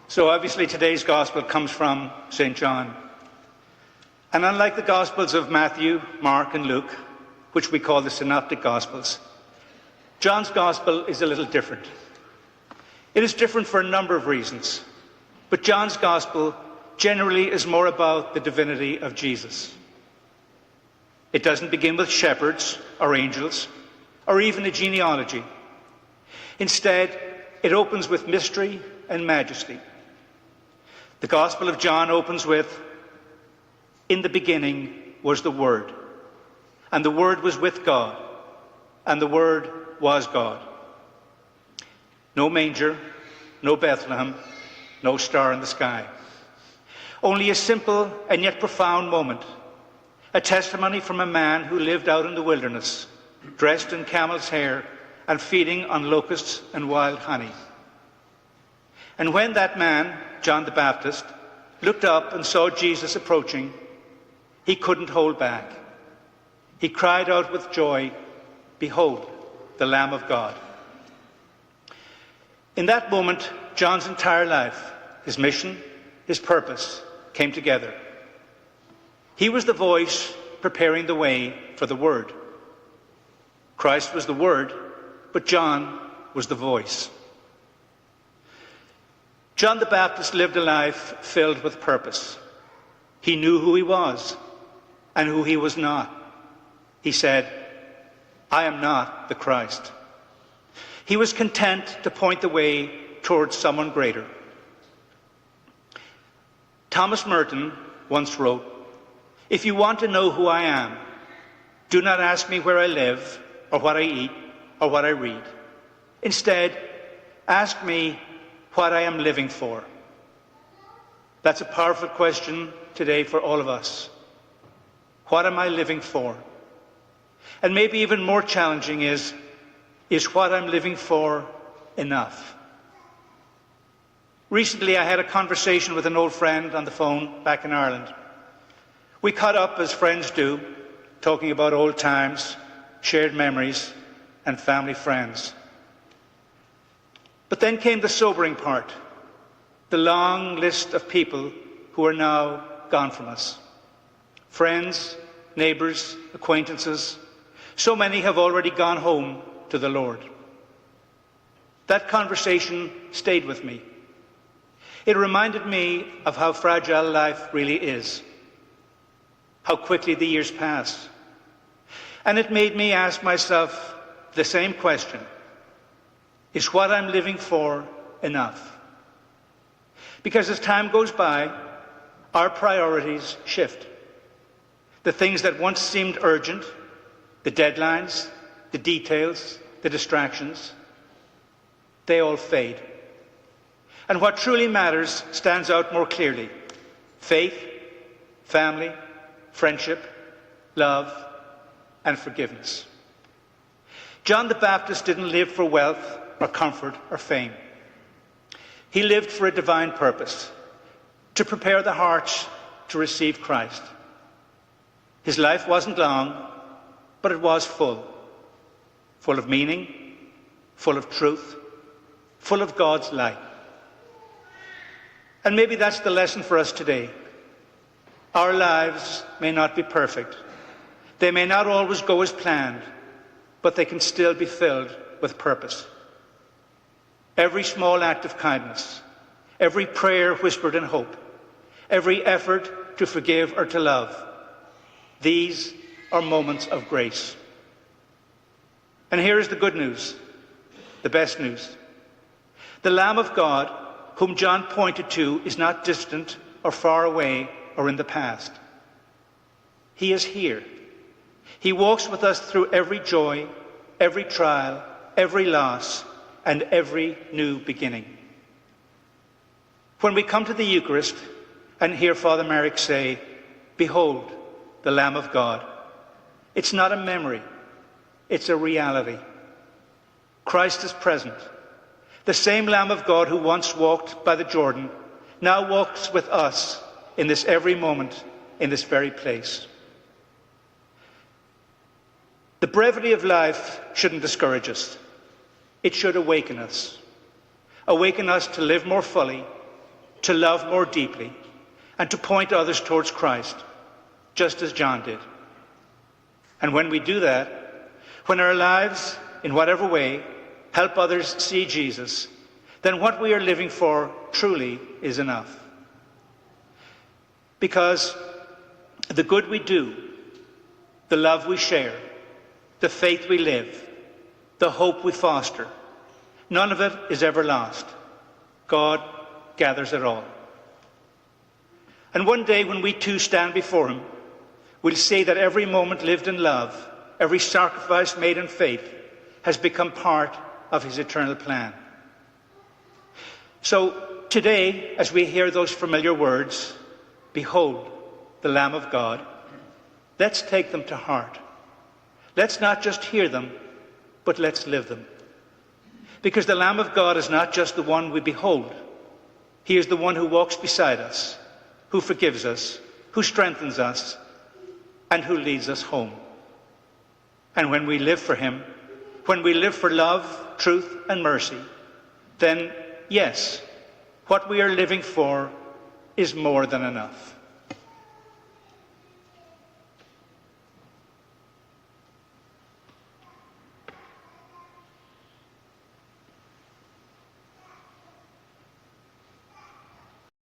So obviously today's gospel comes from St. John. And unlike the gospels of Matthew, Mark and Luke, which we call the synoptic gospels, John's gospel is a little different. It is different for a number of reasons, but John's gospel generally is more about the divinity of Jesus. It doesn't begin with shepherds or angels or even a genealogy. Instead, it opens with mystery and majesty. The Gospel of John opens with, "In the beginning was the Word, and the Word was with God, and the Word was God." No manger, no Bethlehem, no star in the sky. Only a simple and yet profound moment, a testimony from a man who lived out in the wilderness, dressed in camel's hair and feeding on locusts and wild honey. And when that man, John the Baptist, looked up and saw Jesus approaching, he couldn't hold back. He cried out with joy, "Behold, the Lamb of God." In that moment, John's entire life, his mission, his purpose, came together. He was the voice preparing the way for the Word. Christ was the Word, but John was the voice. John the Baptist lived a life filled with purpose. He knew who he was and who he was not. He said, "I am not the Christ." He was content to point the way towards someone greater. Thomas Merton once wrote, "If you want to know who I am, do not ask me where I live or what I eat or what I read. Instead, ask me what I am living for." That's a powerful question today for all of us. What am I living for? And maybe even more challenging is what I'm living for enough? Recently, I had a conversation with an old friend on the phone back in Ireland. We caught up as friends do, talking about old times, shared memories, and family friends. But then came the sobering part, the long list of people who are now gone from us. Friends, neighbours, acquaintances, so many have already gone home to the Lord. That conversation stayed with me. It reminded me of how fragile life really is, how quickly the years pass. And it made me ask myself the same question: is what I'm living for enough? Because as time goes by, our priorities shift. The things that once seemed urgent, the deadlines, the details, the distractions, they all fade. And what truly matters stands out more clearly: faith, family, friendship, love, and forgiveness. John the Baptist didn't live for wealth or comfort or fame. He lived for a divine purpose, to prepare the hearts to receive Christ. His life wasn't long, but it was full of meaning, full of truth, full of God's light. And maybe that's the lesson for us today. Our lives may not be perfect. They may not always go as planned, but they can still be filled with purpose. Every small act of kindness, every prayer whispered in hope, every effort to forgive or to love, these are moments of grace. And here is the good news, the best news. The Lamb of God, whom John pointed to, is not distant or far away or in the past. He is here. He walks with us through every joy, every trial, every loss, and every new beginning. When we come to the Eucharist and hear Father Marek say, "Behold, the Lamb of God," it's not a memory, it's a reality. Christ is present. The same Lamb of God who once walked by the Jordan now walks with us in this every moment, in this very place. The brevity of life shouldn't discourage us. It should awaken us. Awaken us to live more fully, to love more deeply, and to point others towards Christ, just as John did. And when we do that, when our lives, in whatever way, help others see Jesus, then what we are living for truly is enough. Because the good we do, the love we share, the faith we live, the hope we foster, none of it is ever lost. God gathers it all. And one day when we too stand before him, we'll see that every moment lived in love, every sacrifice made in faith, has become part of his eternal plan. So today, as we hear those familiar words, behold, the Lamb of God, let's take them to heart. Let's not just hear them, but let's live them. Because the Lamb of God is not just the one we behold. He is the one who walks beside us, who forgives us, who strengthens us, and who leads us home. And when we live for him, when we live for love, truth, and mercy, then yes, what we are living for is more than enough.